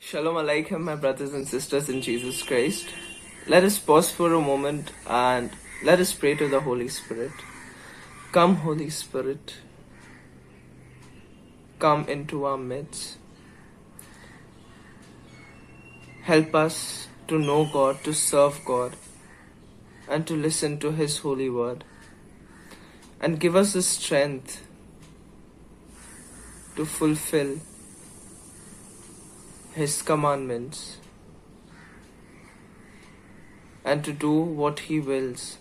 Shalom Aleichem, my brothers and sisters in Jesus Christ. Let us pause for a moment and let us pray to the Holy Spirit. Come, Holy Spirit, come into our midst. Help us to know God, to serve God, and to listen to His holy word. And give us the strength to fulfill His commandments and to do what He wills.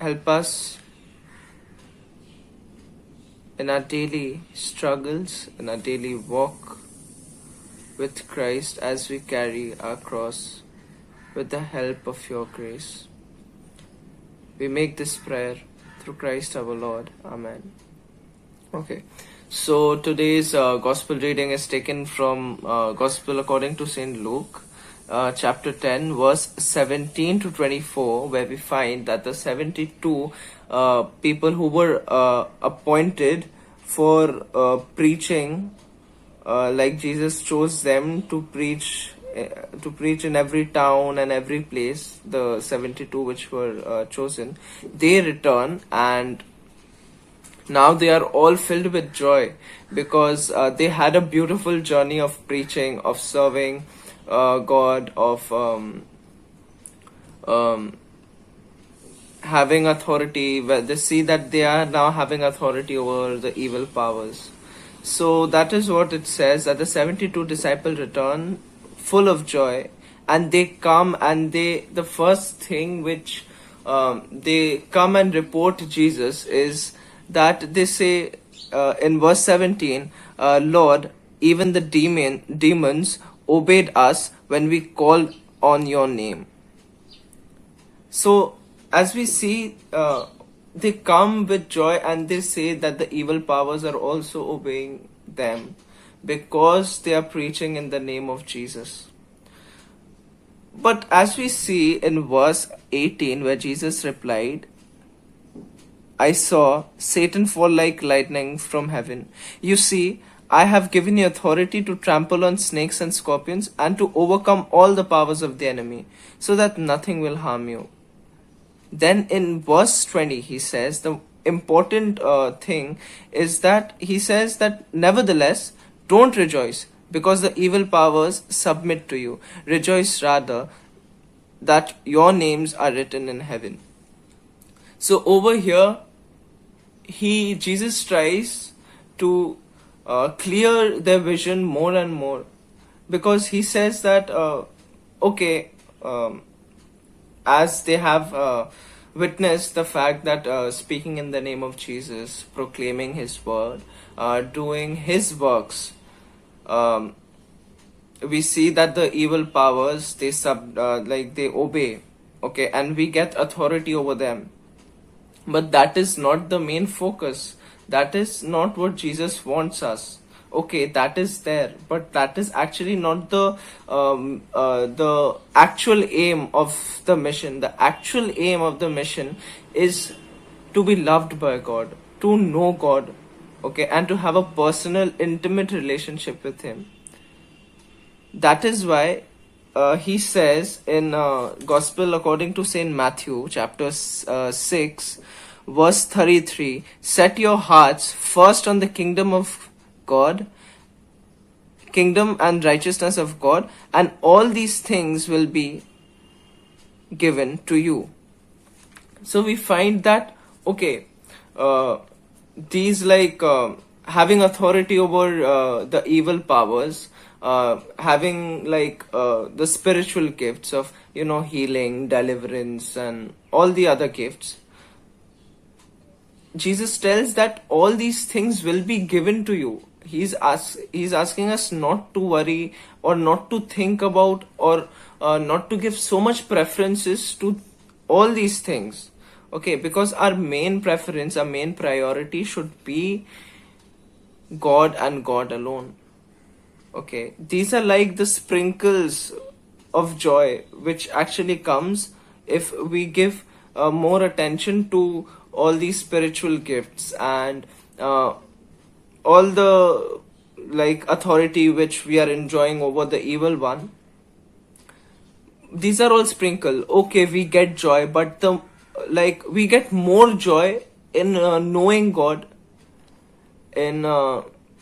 Help us in our daily struggles, in our daily walk with Christ as we carry our cross with the help of your grace. We make this prayer through Christ our Lord. Amen. Okay. So today's gospel reading is taken from Gospel according to St. Luke, chapter 10, verse 17 to 24, where we find that the 72 people who were appointed for preaching, like Jesus chose them to preach in every town and every place, the 72 which were chosen, they return, and now they are all filled with joy because they had a beautiful journey of preaching, of serving God, of having authority. Where they see that they are now having authority over the evil powers. So that is what it says, that the 72 disciples return full of joy, and they come and the first thing which they come and report Jesus is that they say in verse 17, Lord, even the demons obeyed us when we called on your name. So as we see, they come with joy and they say that the evil powers are also obeying them because they are preaching in the name of Jesus. But as we see in verse 18, where Jesus replied, I saw Satan fall like lightning from heaven. You see, I have given you authority to trample on snakes and scorpions and to overcome all the powers of the enemy, so that nothing will harm you. Then in verse 20, he says the important thing is that he says that nevertheless, don't rejoice because the evil powers submit to you. Rejoice rather that your names are written in heaven. So over here, Jesus tries to clear their vision more and more, because he says that as they have witnessed the fact that speaking in the name of Jesus, proclaiming his word, doing his works, we see that the evil powers they obey, and we get authority over them. But that is not the main focus. That is not what Jesus wants us. That is there, but that is actually not the actual aim of the mission. The actual aim of the mission is to be loved by God, to know God, and to have a personal, intimate relationship with Him. That is why he says in Gospel according to St. Matthew, chapter 6, verse 33, set your hearts first on the kingdom and righteousness of God, and all these things will be given to you. So we find that, these having authority over the evil powers, having the spiritual gifts of healing, deliverance, and all the other gifts, Jesus tells that all these things will be given to you. He's asking us not to worry or not to think about or not to give so much preferences to all these things, because our main preference, our main priority should be God and God alone. These are like the sprinkles of joy which actually comes if we give more attention to all these spiritual gifts and all the like authority which we are enjoying over the evil one, these are all sprinkle. Okay, we get joy, but the like we get more joy in knowing God, in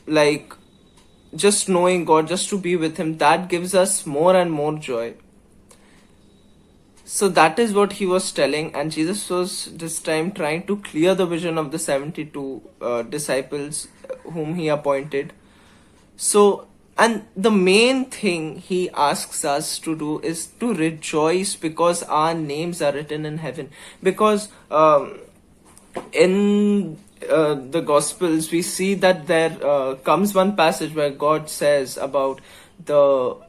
like just knowing God, just to be with Him. That gives us more and more joy. So that is what he was telling, and Jesus was this time trying to clear the vision of the 72 disciples whom he appointed. So, and the main thing he asks us to do is to rejoice because our names are written in heaven. Because in the Gospels, we see that there comes one passage where God says about the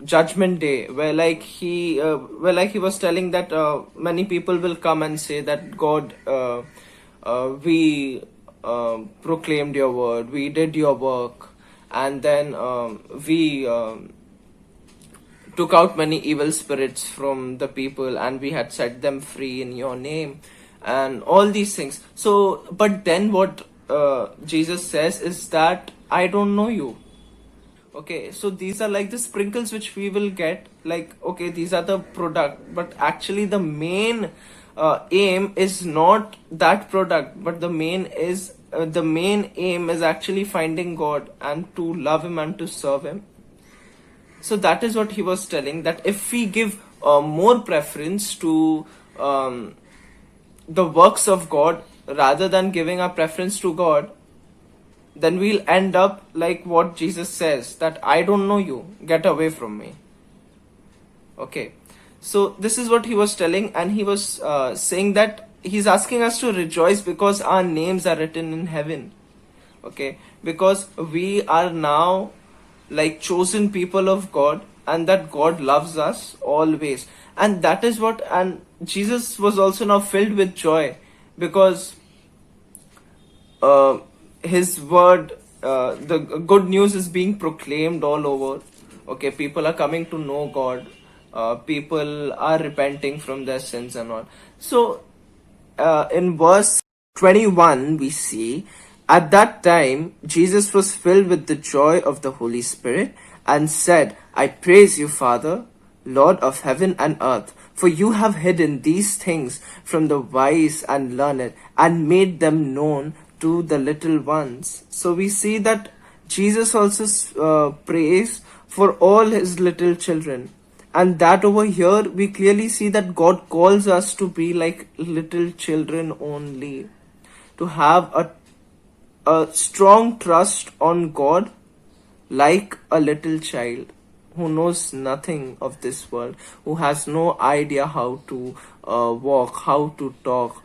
judgment day, where he was telling that many people will come and say that God, we proclaimed your word, we did your work, and then we took out many evil spirits from the people, and we had set them free in your name, and all these things. So but then what Jesus says is that I don't know you. Okay, so these are like the sprinkles which we will get. Like, okay, these are the product, but actually the main aim is not that product, but the main aim is actually finding God and to love Him and to serve Him. So that is what he was telling, that if we give more preference to the works of God rather than giving our preference to God, then we'll end up like what Jesus says, that I don't know you, get away from me. Okay, so this is what he was telling, and he was saying that he's asking us to rejoice because our names are written in heaven. Okay, because we are now like chosen people of God, and that God loves us always. And that is what, and Jesus was also now filled with joy because his word, the good news is being proclaimed all over. Okay, people are coming to know God, people are repenting from their sins and all. So in verse 21 we see, at that time Jesus was filled with the joy of the Holy Spirit and said, I praise you, Father, Lord of heaven and earth, for you have hidden these things from the wise and learned and made them known to the little ones. So we see that Jesus also prays for all his little children, and that over here we clearly see that God calls us to be like little children only, to have a strong trust on God like a little child who knows nothing of this world, who has no idea how to walk, how to talk,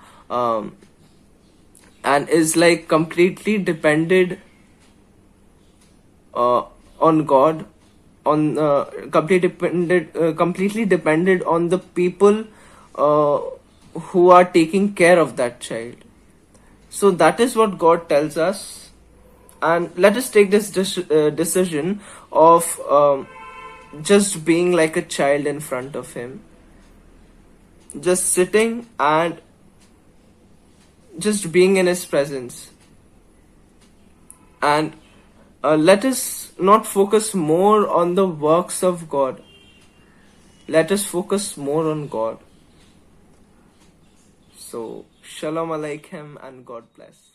and is like completely dependent on God, on completely dependent on the people who are taking care of that child. So that is what God tells us, and let us take this decision of just being like a child in front of Him, just sitting and just being in His presence. And let us not focus more on the works of God. Let us focus more on God. So, Shalom Aleichem and God bless.